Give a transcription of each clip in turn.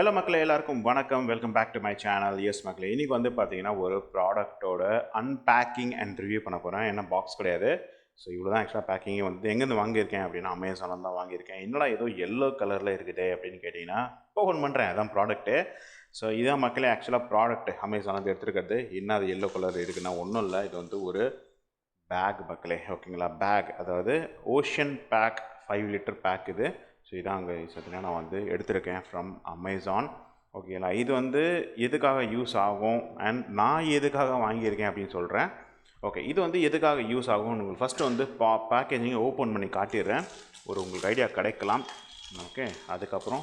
Hello மக்களே, எல்லாருக்கும் வணக்கம். Welcome back to my channel. Yes மக்களே, இன்றைக்கி வந்து பார்த்தீங்கன்னா ஒரு ப்ராடக்ட்டோட அன்பேக்கிங் அண்ட் ரிவ்யூ பண்ண போகிறேன். என்ன பாக்ஸ் கிடையாது. ஸோ இவ்வளோ தான் ஆக்சுவலாக பேக்கிங்கே வந்து எங்கேருந்து வாங்கியிருக்கேன் அப்படின்னா அமேசானில் தான் வாங்கியிருக்கேன். என்னடா ஏதோ எல்லோ கலரில் இருக்குது அப்படின்னு கேட்டிங்கன்னா ஓப்பன் பண்ணுறேன், அதான் ப்ராடக்ட்டு. ஸோ இதான் மக்களே ஆக்சுவலாக ப்ராடக்ட் அமேசானில் எடுத்துருக்கிறது. என்ன அது எல்லோ கலர் இருக்குன்னா ஒன்றும் இல்லை, இது வந்து ஒரு பேக் மக்களே. ஓகேங்களா, பேக், அதாவது ஓஷன் பேக் 5 லிட்டர் பேக் இது. ஸோ இதான் அங்கே பார்த்தீங்கன்னா நான் வந்து எடுத்திருக்கேன் ஃப்ரம் அமேசான். ஓகேங்களா, இது வந்து எதுக்காக யூஸ் ஆகும் அண்ட் நான் எதுக்காக வாங்கியிருக்கேன் அப்படின்னு சொல்கிறேன். ஓகே, இது வந்து எதுக்காக யூஸ் ஆகும் உங்களுக்கு ஃபஸ்ட்டு வந்து பேக்கேஜிங்கை ஓப்பன் பண்ணி காட்டிடுறேன், உங்களுக்கு ஐடியா கிடைக்கலாம். ஓகே, அதுக்கப்புறம்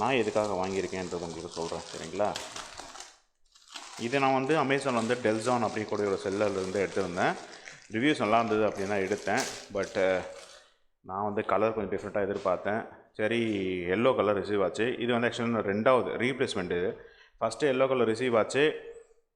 நான் எதுக்காக வாங்கியிருக்கேன்றது உங்களுக்கு சொல்கிறேன், சரிங்களா. இது நான் வந்து அமேசான் வந்து டெல்சான் அப்படிக்கூடிய ஒரு செல்லர்லேருந்து எடுத்துருந்தேன். ரிவ்யூஸ் நல்லா இருந்தது அப்படின்னு தான் எடுத்தேன். பட்டு நான் வந்து கலர் கொஞ்சம் டிஃப்ரெண்ட்டாக எதிர்பார்த்தேன். சரி, எல்லோ கலர் ரிசீவ் ஆச்சு. இது வந்து ஆக்சுவலாக ரெண்டாவது ரீப்ளேஸ்மெண்ட். இது ஃபஸ்ட்டு எல்லோ கலர் ரிசீவ் ஆச்சு.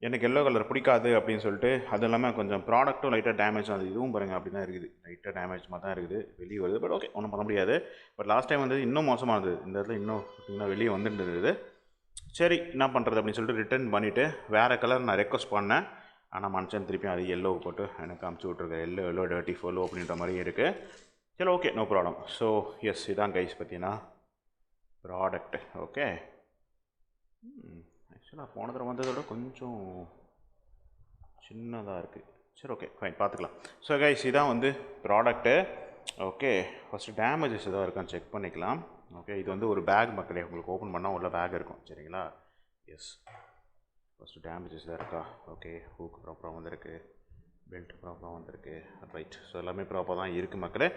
எனக்கு எல்லோ கலர் பிடிக்காது அப்படின்னு சொல்லிட்டு, அதுவும் இல்லாமல் கொஞ்சம் ப்ராடக்ட்டும் லைட்டாக டேமேஜ் ஆகுது. இதுவும் பாருங்கள் அப்படி தான் இருக்குது, லைட்டாக டேமேஜ் மாதிரி தான் இருக்குது, வெளியே வருது. பட் ஓகே, ஒன்றும் பண்ண முடியாது. பட் லாஸ்ட் டைம் வந்து இன்னும் மோசமாக இருந்தது. இந்த இடத்துல இன்னும் வெளியே வந்துட்டு இருந்தது. சரி, என்ன பண்ணுறது அப்படின்னு சொல்லிட்டு ரிட்டர்ன் பண்ணிவிட்டு வேறு கலர் நான் ரெக்வஸ்ட் பண்ணேன். ஆனால் மனுஷன் திருப்பியும் அது எல்லோ போட்டு எனக்கு அமுச்சு விட்ருக்கேன். எல்லோ டர்ட்டி ஃபோலோ அப்படின்ற மாதிரி இருக்குது. சரி, okay, no problem. So yes, இதான் கைஸ் பார்த்தீங்கன்னா ப்ராடக்ட். ஓகே, ஆக்சுவலாக போன தடவை வந்ததோட கொஞ்சம் சின்னதாக இருக்குது. சரி, ஓகே, ஃபைன், பார்த்துக்கலாம். ஸோ கைஸ், இதான் வந்து ப்ராடக்ட்டு. ஓகே, ஃபஸ்ட்டு டேமேஜஸ் எதாவது இருக்கான்னு செக் பண்ணிக்கலாம். ஓகே, இது வந்து ஒரு பேக் மக்களே, உங்களுக்கு ஓப்பன் பண்ணால் உள்ள பேக் இருக்கும், சரிங்களா. எஸ், ஃபஸ்ட்டு டேமேஜஸ் தான் இருக்கா. ஓகே, ஹூக் ப்ராப்பராக வந்திருக்கு, பெல்ட் ப்ராப்பராக வந்திருக்கு, ரைட். ஸோ எல்லாமே ப்ராப்பராக தான் இருக்குது மக்களே,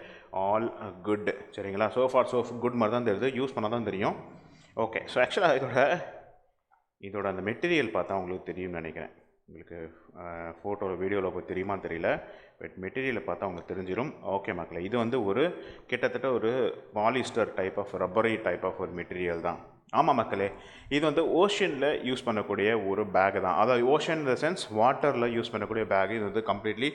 ஆல் குட், சரிங்களா. ஸோ ஃபார் ஸோ குட் மாதிரி தான் தெரியுது, யூஸ் பண்ண தான் தெரியும். ஓகே, ஸோ ஆக்சுவலாக இதோட அந்த மெட்டீரியல் பார்த்தா உங்களுக்கு தெரியும்னு நினைக்கிறேன். உங்களுக்கு ஃபோட்டோவில் வீடியோவில் போய் தெரியுமா தெரியல, பட் மெட்டீரியலை பார்த்தா உங்களுக்கு தெரிஞ்சிடும். ஓகே மக்களே, இது வந்து ஒரு கிட்டத்தட்ட ஒரு polyester type of rubbery type of ஒரு மெட்டீரியல் தான். ஆமாம் மக்களே, இது வந்து ஓஷனில் யூஸ் பண்ணக்கூடிய ஒரு பேக் தான். அதாவது ஓஷன் இந்த சென்ஸ் வாட்டரில் யூஸ் பண்ணக்கூடிய பேக். இது வந்து கம்ப்ளீட்லி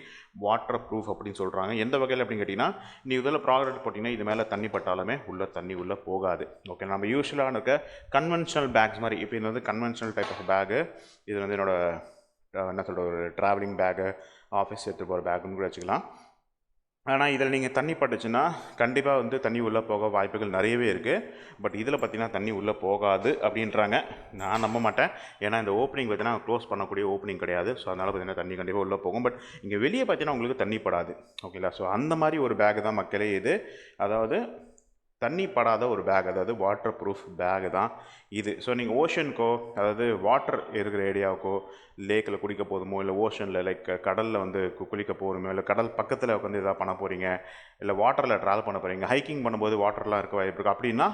வாட்டர் ப்ரூஃப் அப்படின்னு சொல்கிறாங்க. எந்த வகையில் அப்படின்னு கேட்டிங்கன்னா, நீ இதில் ப்ராடக்ட் போட்டிங்கன்னா இது மேலே தண்ணி பட்டாலுமே தண்ணி உள்ளே போகாது. ஓகே, நம்ம யூஸ்வலாக இருக்க கன்வென்ஷனல் பேக்ஸ் மாதிரி. இப்போ இது வந்து கன்வென்ஷனல் டைப் ஆஃப் பேக்கு. இது வந்து என்ன சொல்கிற ஒரு ட்ராவலிங் பேக்கு, ஆஃபீஸ் எடுத்து போகிற பேக்குன்னு கூட வச்சுக்கலாம். ஆனால் இதில் நீங்கள் தண்ணி பட்டுச்சுன்னா கண்டிப்பாக வந்து தண்ணி உள்ளே போக வாய்ப்புகள் நிறையவே இருக்குது. பட் இதில் பார்த்திங்கன்னா தண்ணி உள்ளே போகாது அப்படின்றாங்க. நான் நம்ப மாட்டேன். ஏன்னா இந்த ஓப்பனிங் பார்த்திங்கன்னா க்ளோஸ் பண்ணக்கூடிய ஓப்பனிங் கிடையாது. ஸோ அதனால் பார்த்திங்கன்னா தண்ணி கண்டிப்பாக உள்ளே போகும். பட் இங்கே வெளியே பார்த்திங்கன்னா உங்களுக்கு தண்ணி படாது. ஓகேங்களா. ஸோ அந்த மாதிரி ஒரு பேக்கு தான் மக்களே இது. அதாவது தண்ணி படாத ஒரு பேக், அதாவது வாட்டர் ப்ரூஃப் பேகு தான் இது. ஸோ நீங்கள் ஓஷனுக்கோ, அதாவது வாட்டர் இருக்கிற ஏரியாவுக்கோ, லேக்கில் குடிக்க போதுமோ, இல்லை ஓஷனில் லைக் கடலில் வந்து குளிக்க போகிறோமோ, இல்லை கடல் பக்கத்தில் உட்காந்து எதாவது பண்ண போகிறீங்க, இல்லை வாட்டரில் ட்ராவல் பண்ண போகிறீங்க, ஹைக்கிங் பண்ணும்போது வாட்டர்லாம் இருக்க வாய்ப்பு இருக்குது அப்படின்னா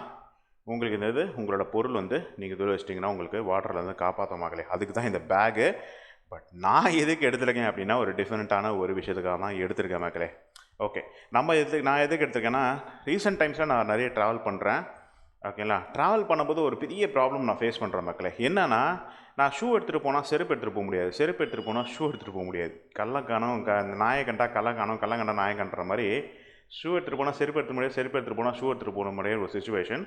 உங்களுக்கு இந்த உங்களோட பொருள் வந்து நீங்கள் இதில் வச்சிட்டிங்கன்னா உங்களுக்கு வாட்டரில் வந்து காப்பாற்றமாகலே. அதுக்கு தான் இந்த பேகு. பட் நான் எதுக்கு எடுத்துருக்கேன் அப்படின்னா ஒரு டிஃப்ரெண்ட்டான ஒரு விஷயத்துக்காக தான் எடுத்திருக்கேன் மக்களே. ஓகே, நான் எதுக்கு எடுத்திருக்கேன்னா, ரீசெண்ட் டைம்ஸில் நான் நிறைய ட்ராவல் பண்ணுறேன். ஓகேங்களா, ட்ராவல் பண்ணும்போது ஒரு பெரிய ப்ராப்ளம் நான் ஃபேஸ் பண்ணுறேன் மக்களே. என்னென்னா, நான் ஷூ எடுத்துகிட்டு போனால் செருப்பு எடுத்துகிட்டு போக முடியாது, செருப்பு எடுத்துகிட்டு போனால் ஷூ எடுத்துகிட்டு போக முடியாது. கள்ளக்கானம் நாயை கண்டா கள்ளக்கானம், கள்ளங்கண்டா நாயை கண்டுற மாதிரி ஷூ எடுத்துகிட்டு போனால் செருப்பு எடுத்துகிட்டு முடியாது, செருப்பு எடுத்துகிட்டு போனால் ஷூ எடுத்துகிட்டு போன மாதிரியே ஒரு சுச்சுவேஷன்.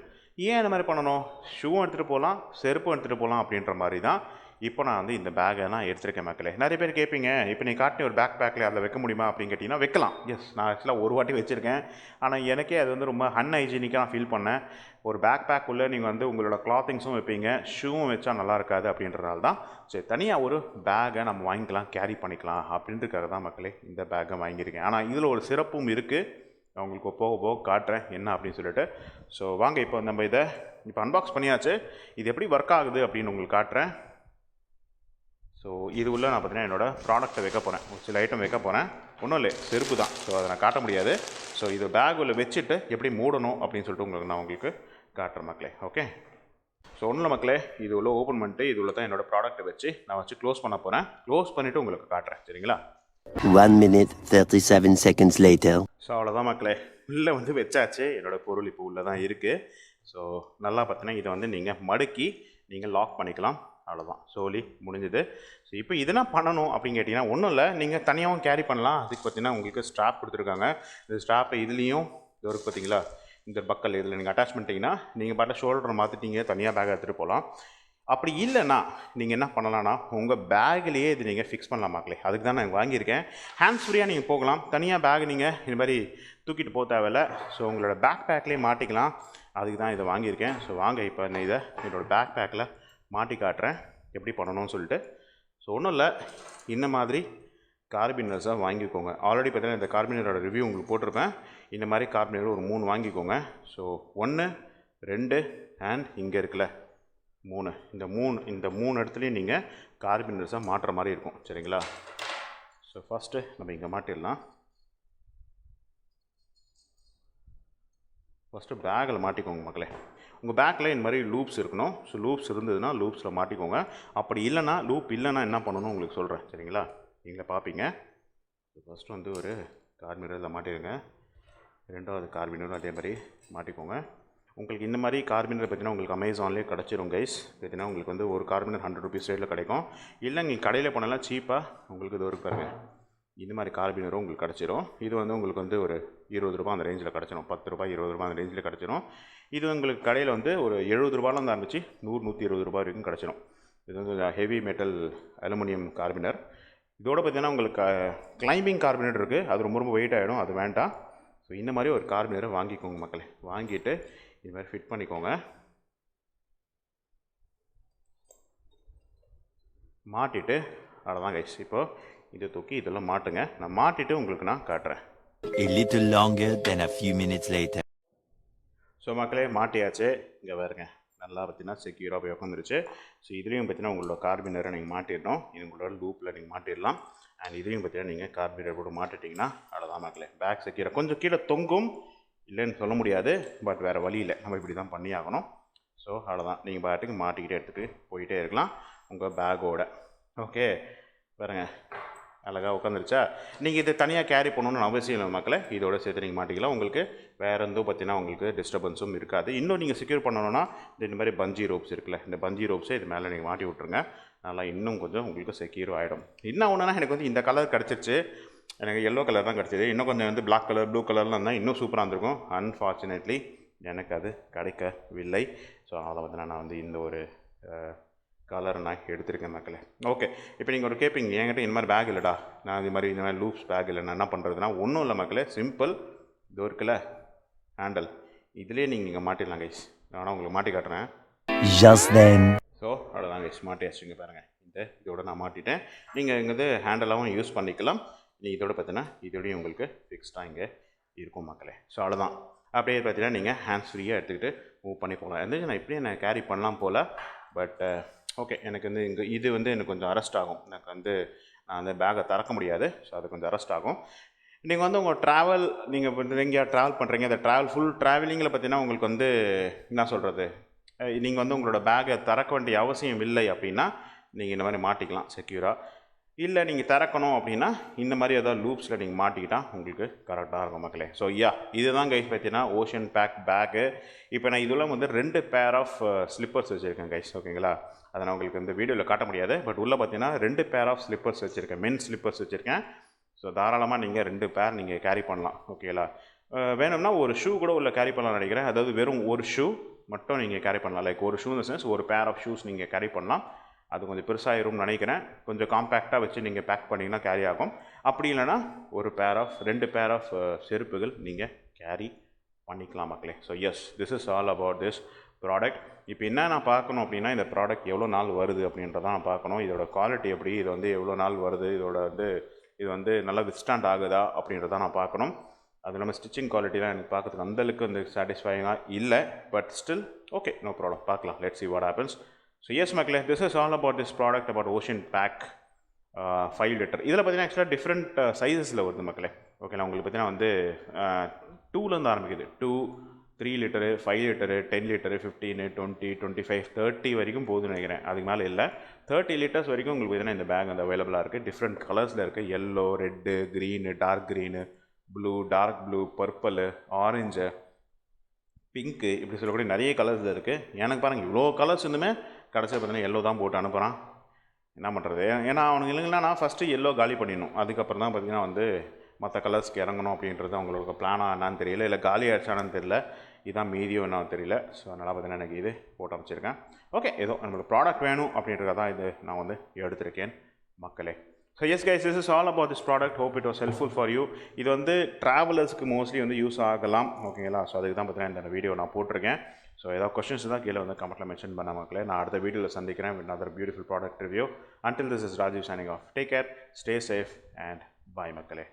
ஏன் இந்த மாதிரி பண்ணணும்? ஷூவும் எடுத்துகிட்டு போகலாம், செருப்பும் எடுத்துகிட்டு போகலாம் அப்படின்ற மாதிரி தான் இப்போ நான் வந்து இந்த பேக்கை நான் எடுத்திருக்கேன் மக்களே. நிறைய பேர் கேட்பீங்க, இப்போ நீ காட்டின ஒரு பேக்கில் அதில் வைக்க முடியுமா அப்படின்னு கேட்டிங்கன்னா வைக்கலாம். எஸ், நான் ஆக்சுவலாக ஒரு வாட்டி வச்சுருக்கேன். ஆனால் எனக்கே அது வந்து ரொம்ப அன்ஹைஜீனிக்காக நான் ஃபீல் பண்ணேன். ஒரு பேக்குள்ளே நீங்கள் வந்து உங்களோட கிளாத்திங்ஸும் வைப்பீங்க, ஷூவும் வச்சா நல்லா இருக்காது அப்படின்றனால தான் சரி தனியாக ஒரு பேக்கை நம்ம வாங்கிக்கலாம், கேரி பண்ணிக்கலாம் அப்படின்றதுக்காக தான் மக்களே இந்த பேக்கை வாங்கியிருக்கேன். ஆனால் இதில் ஒரு சிறப்பும் இருக்குது, நான் உங்களுக்கு போக போக காட்டுறேன் என்ன அப்படின்னு சொல்லிட்டு. ஸோ வாங்க, இப்போ நம்ம இதை அன்பாக்ஸ் பண்ணியாச்சு. இது எப்படி ஒர்க் ஆகுது அப்படின்னு உங்களுக்கு காட்டுறேன். ஸோ இது உள்ள நான் பார்த்தீங்கன்னா என்னோடய ப்ராடக்ட்டை வைக்க போகிறேன், ஒரு சில ஐட்டம் வைக்க போகிறேன். ஒன்றும் இல்லை, செருப்பு தான். ஸோ அதை நான் காட்ட முடியாது. ஸோ இது பேக் உள்ள வச்சுட்டு எப்படி மூடணும் அப்படின்னு சொல்லிட்டு நான் உங்களுக்கு காட்டுறேன் மக்களே. ஓகே, ஸோ ஒன்றும் இல்லை மக்களே, இது உள்ள ஓப்பன் பண்ணிட்டு இது உள்ள தான் என்னோடய ப்ராடக்ட்டை வச்சு க்ளோஸ் பண்ண போகிறேன். க்ளோஸ் பண்ணிவிட்டு உங்களுக்கு காட்டுறேன், சரிங்களா. 1 minute 37 seconds later. ஸோ அவ்வளோதான் மக்களே, உள்ளே வந்து வச்சாச்சு. என்னோடய பொருள் இப்போ உள்ளே தான் இருக்குது. ஸோ நல்லா பார்த்தீங்கன்னா இதை வந்து நீங்கள் மடக்கி நீங்கள் லாக் பண்ணிக்கலாம். அவ்வளோதான், சோலி முடிஞ்சுது. ஸோ இப்போ இதெல்லாம் பண்ணணும் அப்படின்னு கேட்டிங்கன்னா ஒன்றும் இல்லை, நீங்கள் தனியாகவும் கேரி பண்ணலாம். அதுக்கு பார்த்தீங்கன்னா உங்களுக்கு ஸ்ட்ராப் கொடுத்துருக்காங்க. இந்த ஸ்ட்ராப்பை இதுலேயும் இருக்குது பார்த்தீங்களா, இந்த பக்கல் இதில் நீங்கள் அட்டாச் பண்ணிட்டீங்கன்னா நீங்கள் பாட்டில் ஷோல்டரை மாற்றிட்டீங்க, தனியாக பேக் எடுத்துகிட்டு போகலாம். அப்படி இல்லைன்னா நீங்கள் என்ன பண்ணலான்னா உங்கள் பேக்லேயே இது நீங்கள் ஃபிக்ஸ் பண்ணலாம் மக்களே. அதுக்கு தான் நான் வாங்கியிருக்கேன். ஹேண்ட்ஸ் ஃப்ரீயாக நீங்கள் போகலாம். தனியாக பேக் நீங்கள் இது மாதிரி தூக்கிட்டு போக தேவையில்ல. ஸோ உங்களோட பேக் பேக்லேயே மாட்டிக்கலாம். அதுக்கு தான் இதை வாங்கியிருக்கேன். ஸோ வாங்க இப்போ நான் இதை என்னோடய பேக் பேக்கில் மாட்டி காட்டுறேன் எப்படி பண்ணணும்னு சொல்லிட்டு. ஸோ ஒன்றும் இல்லை, இந்த மாதிரி கார்பினர்ஸாக வாங்கிக்கோங்க. ஆல்ரெடி பார்த்தீங்கன்னா இந்த கார்பினரோட ரிவ்யூ உங்களுக்கு போட்டிருப்பேன். இந்த மாதிரி கார்பினர் ஒரு 3 வாங்கிக்கோங்க. ஸோ 1, 2 அண்ட் இங்கே இருக்குல்ல 3, இந்த 3 இடத்துலையும் நீங்கள் கார்பினர்ஸாக மாட்டுற மாதிரி இருக்கும். சரிங்களா? ஸோ ஃபஸ்ட்டு நம்ம இங்கே மாட்டிடலாம். ஃபஸ்ட்டு பேக்கில் மாட்டிக்கோங்க மக்களே. உங்கள் பேக்கில் இந்த மாதிரி லூப்ஸ் இருக்கணும். ஸோ லூப்ஸ் இருந்ததுன்னா லூப்ஸில் மாட்டிக்கோங்க. அப்படி இல்லைனா லூப் இல்லைன்னா என்ன பண்ணணும்னு உங்களுக்கு சொல்கிறேன். சரிங்களா? நீங்களே பார்ப்பீங்க. ஃபஸ்ட்டு வந்து ஒரு கார்பினரில் மாட்டிடுங்க. 2வது கார்பினரும் அதே மாதிரி மாட்டிக்கோங்க. உங்களுக்கு இந்த மாதிரி கார்பினர் பார்த்தீங்கன்னா உங்களுக்கு அமேசான்லேயே கிடச்சிரும் கைஸ். பார்த்தீங்கன்னா உங்களுக்கு வந்து ஒரு கார்பினர் 100 rupees ரேட்டில் கிடைக்கும். இல்லை நீங்கள் கடையில் போனாலும் சீப்பாக உங்களுக்கு இது ஒரு பாருங்க இந்த மாதிரி கார்பினரும் உங்களுக்கு கிடச்சிரும். இது வந்து உங்களுக்கு வந்து ஒரு 20 ரூபா அந்த ரேஞ்சில் கிடச்சிரும். 10 ரூபாய் 20 ரூபா அந்த ரேஞ்சில் கிடச்சிரும். இது உங்களுக்கு கடையில் வந்து ஒரு 70 ரூபாயிலேருந்து ஆரம்பிச்சு 100-120 ரூபாய் வரைக்கும் கிடச்சிரும். இது வந்து ஹெவி மெட்டல் அலுமினியம் கார்பினர். இதோட பார்த்தீங்கன்னா உங்களுக்கு கிளைம்பிங் கார்பினர் இருக்குது. அது ரொம்ப ரொம்ப வெயிட் ஆகிடும், அது வேண்டாம். ஸோ இந்த மாதிரி ஒரு கார்பினரை வாங்கிக்கோங்க மக்களே. வாங்கிட்டு இது மாதிரி ஃபிட் பண்ணிக்கோங்க. மாட்டிட்டு அவ்வளோதான் கைஸ். இப்போது இதை தூக்கி இதெல்லாம் மாட்டுங்க. நான் மாட்டிட்டு உங்களுக்கு நான் காட்டுறேன். A little longer than a few minutes later. So மக்களே மாட்டியாச்சு. இங்கே பாருங்க நல்லா பார்த்தீங்கன்னா செக்யூராக போய் உட்காந்துருச்சு. ஸோ இதுலேயும் பார்த்தீங்கன்னா உங்களோட கார்பினரை நீங்கள் மாட்டிடணும். இது உங்களோட லூப்பில் நீங்கள் மாட்டிடலாம். அண்ட் இதுலேயும் பார்த்தீங்கன்னா நீங்கள் கார்பினர் கூட மாட்டிட்டிங்கன்னா அவ்வளோதான் மக்களே. பேக் செக்யூராக கொஞ்சம் கீழே தொங்கும், இல்லைன்னு சொல்ல முடியாது. பட் வேறு வழி இல்லை, நம்ம இப்படி தான் பண்ணி ஆகணும். ஸோ அவ்வளோதான், நீங்கள் பாட்டுக்கு மாட்டிக்கிட்டே எடுத்துகிட்டு போயிட்டே இருக்கலாம் உங்கள் பேக்கோட. ஓகே பாருங்க அழகாக உட்காந்துருச்சா. நீங்கள் இதை தனியாக கேரி பண்ணணும்னு அவசியம் இல்லை மக்களே. இதோட சேர்த்து நீங்கள் மாட்டிக்கலாம். உங்களுக்கு வேறு எதுவும் பார்த்தீங்கன்னா உங்களுக்கு டிஸ்டர்பன்ஸும் இருக்காது. இன்னும் நீங்கள் செக்யூர் பண்ணணும்னா இந்த மாதிரி பஞ்சி ரோப்ஸ் இருக்குல்ல, இந்த பஞ்சி ரோப்ஸை இது மேலே நீங்கள் மாட்டி விட்ருங்க. நல்லா இன்னும் கொஞ்சம் உங்களுக்கு செக்யூர் ஆகிடும். என்ன ஒன்றுனா எனக்கு வந்து இந்த கலர் கிடச்சிருச்சு, எனக்கு எல்லோ கலர் தான் கிடச்சிது. இன்னும் கொஞ்சம் வந்து பிளாக் கலர் ப்ளூ கலர்லாம் இருந்தால் இன்னும் சூப்பராக இருந்திருக்கும். அன்ஃபார்ச்சுனேட்லி எனக்கு அது கிடைக்கவில்லை. ஸோ அதை வந்து நான் வந்து இந்த ஒரு கலர் நான் எடுத்திருக்கேன் மக்களே. ஓகே, இப்போ நீங்கள் ஒரு கேட்பீங்க, என்கிட்ட இந்த மாதிரி பேக் இல்லைடா, நான் இது மாதிரி இந்த மாதிரி லூப்ஸ் பேக் இல்லை, நான் என்ன பண்ணுறதுனா ஒன்றும் இல்லை மக்களே. சிம்பிள், இது இருக்குல்ல ஹேண்டல், இதுலேயே நீங்கள் மாட்டிடலாம் கைஸ். நான் உங்களுக்கு மாட்டி காட்டுறேன். Just then. ஸோ அவ்வளோதான் கைஸ், மாட்டியாச்சுங்க பாருங்கள். இதோட நான் மாட்டிட்டேன். நீங்கள் இங்கே ஹேண்டலாகவும் யூஸ் பண்ணிக்கலாம். நீங்கள் இதோட பார்த்தீங்கன்னா இதோடையும் உங்களுக்கு ஃபிக்ஸ்டாக இங்கே இருக்கும் மக்களே. ஸோ அவ்வளோதான். அப்படியே பார்த்தீங்கன்னா நீங்கள் ஹேண்ட்ஸ் ஃப்ரீயாக எடுத்துக்கிட்டு மூவ் பண்ணி போகலாம். வந்து நான் இப்படியே நான் கேரி பண்ணலாம் போல். பட் ஓகே, எனக்கு வந்து இங்கே இது வந்து எனக்கு கொஞ்சம் அரெஸ்ட் ஆகும். எனக்கு வந்து நான் அந்த பேக்கை திறக்க முடியாது. ஸோ அது கொஞ்சம் அரெஸ்ட் ஆகும். நீங்கள் வந்து உங்கள் ட்ராவல், நீங்கள் வந்து எங்கேயா ட்ராவல் பண்ணுறீங்க, அந்த ஃபுல் ட்ராவலிங்கில் பார்த்தீங்கன்னா உங்களுக்கு வந்து என்ன சொல்கிறது, நீங்கள் வந்து உங்களோட பேக்கை திறக்க வேண்டிய அவசியம் இல்லை அப்படின்னா நீங்கள் இந்த மாதிரி மாட்டிக்கலாம் செக்யூராக. இல்லை நீங்கள் திறக்கணும் அப்படின்னா இந்த மாதிரி ஏதாவது லூப்ஸில் நீங்கள் மாட்டிக்கிட்டால் உங்களுக்கு கரெக்டாக இருக்கும் மக்களே. ஸோ இதுதான் கைஸ் பார்த்தீங்கன்னா ஓஷன் பேக் பேக்கு. இப்போ நான் இதெல்லாம் வந்து 2 பேர் ஆஃப் ஸ்லிப்பர்ஸ் வச்சுருக்கேன் கைஸ். ஓகேங்களா, அதை நான் உங்களுக்கு இந்த வீடியோவில் காட்ட முடியாது. பட் உள்ளே பார்த்தீங்கன்னா 2 பேர் ஆஃப் ஸ்லிப்பர்ஸ் வச்சுருக்கேன், மென் ஸ்லிப்பர்ஸ் வச்சுருக்கேன். ஸோ தாராளமாக நீங்கள் 2 பேர் நீங்கள் கேரி பண்ணலாம். ஓகேங்களா, வேணும்னா ஒரு ஷூ கூட உள்ள கேரி பண்ணலாம்னு நினைக்கிறேன். அதாவது வெறும் ஒரு ஷூ மட்டும் நீங்கள் கேரி பண்ணலாம். லைக் ஒரு ஷூ இந்த சென்ஸ் ஒரு பேர் ஆஃப் ஷூஸ் நீங்கள் கேரி பண்ணலாம். அது கொஞ்சம் பெருசாகிரும்னு நினைக்கிறேன். கொஞ்சம் காம்பேக்டாக வச்சு நீங்கள் பேக் பண்ணிங்கன்னா கேரி ஆகும். அப்படி இல்லைனா ஒரு 2 பேர் ஆஃப் செருப்புகள் நீங்கள் கேரி பண்ணிக்கலாம் மக்களே. So yes, this is all about this product. இப்போ என்ன நான் பார்க்கணும் அப்படின்னா, இந்த ப்ராடக்ட் எவ்வளோ நாள் வருது அப்படின்றதான் நான் பார்க்கணும். இதோட குவாலிட்டி எப்படி, இது வந்து எவ்வளோ நாள் வருது, இது வந்து நல்லா வித்ஸ்டாண்ட் ஆகுதா அப்படின்றதான் நான் பார்க்கணும். அது இல்லாமல் ஸ்டிச்சிங் குவாலிட்டிலாம் எனக்கு பார்க்கறதுக்கு அந்தளவுக்கு வந்து சாட்டிஸ்ஃபைங்காக இல்லை. But still okay, no problem, பார்க்கலாம். Let's see what happens. So yes மக்களே, this is all about this product about ocean pack 5 litre. இதில் பார்த்தீங்கன்னா ஆக்சுவலாக டிஃப்ரெண்ட் சைஸஸில் வருது மக்களே. ஓகேங்களா, உங்களுக்கு பார்த்தீங்கன்னா வந்து 2லேருந்து ஆரம்பிக்குது. 2, 3 லிட்டரு, 5 லிட்டரு, 10 லிட்டரு, 15, 20, 25, 30 வரைக்கும் போகுதுன்னு நினைக்கிறேன். அதுக்கு மேலே இல்லை, 30 லிட்டர்ஸ் வரைக்கும் உங்களுக்கு பார்த்தீங்கன்னா இந்த பேக் வந்து அவைலபிளாக இருக்குது. டிஃப்ரெண்ட் கலர்ஸில் இருக்குது. Yellow, red, green, dark green, blue, dark blue, purple, orange, pink, இப்படி சொல்லக்கூடிய நிறைய கலர்ஸ் இருக்குது. எனக்கு பாருங்கள் இவ்வளோ கலர்ஸ் இருந்துமே கடைசியில் பார்த்தீங்கன்னா எல்லோ தான் போட்டு அனுப்புகிறான். என்ன பண்ணுறது, ஏன்னா அவனுக்கு இல்லைங்களா, நான் ஃபஸ்ட்டு எல்லோ காலி பண்ணிடணும். அதுக்கப்புறம் தான் பார்த்தீங்கன்னா வந்து மற்ற கலர்ஸ்க்கு இறங்கணும் அப்படின்றது அவங்களோட பிளானாக என்னான்னு தெரியல, இல்லை காலி ஆயிடுச்சானு தெரியல, இதான் மீதியும் என்னன்னு தெரியல. ஸோ அதனால் பார்த்தீங்கன்னா எனக்கு இது போட்டு அமைச்சிருக்கேன். ஓகே, ஏதோ நம்மளோட ப்ராடக்ட் வேணும் அப்படின்றத தான் இது நான் வந்து எடுத்திருக்கேன் மக்களே. So S guys, this is all about this product. Hope it was helpful for you. இது வந்து ட்ராவலர்ஸ்க்கு மோஸ்ட்லி வந்து யூஸ் ஆகலாம். ஓகேங்களா? ஸோ அதுக்கு தான் பார்த்தீங்கன்னா இந்த வீடியோ நான் போட்டிருக்கேன். ஸோ ஏதாவது கொஸ்டின்ஸ் தான் கீழே வந்து கமெண்ட்டில் மென்ஷன் பண்ண மக்களே. நான் அடுத்த வீடியோவில் சந்திக்கிறேன் with another beautiful product review. Until this is Rajiv signing off. Take care, stay safe and bye மக்களே.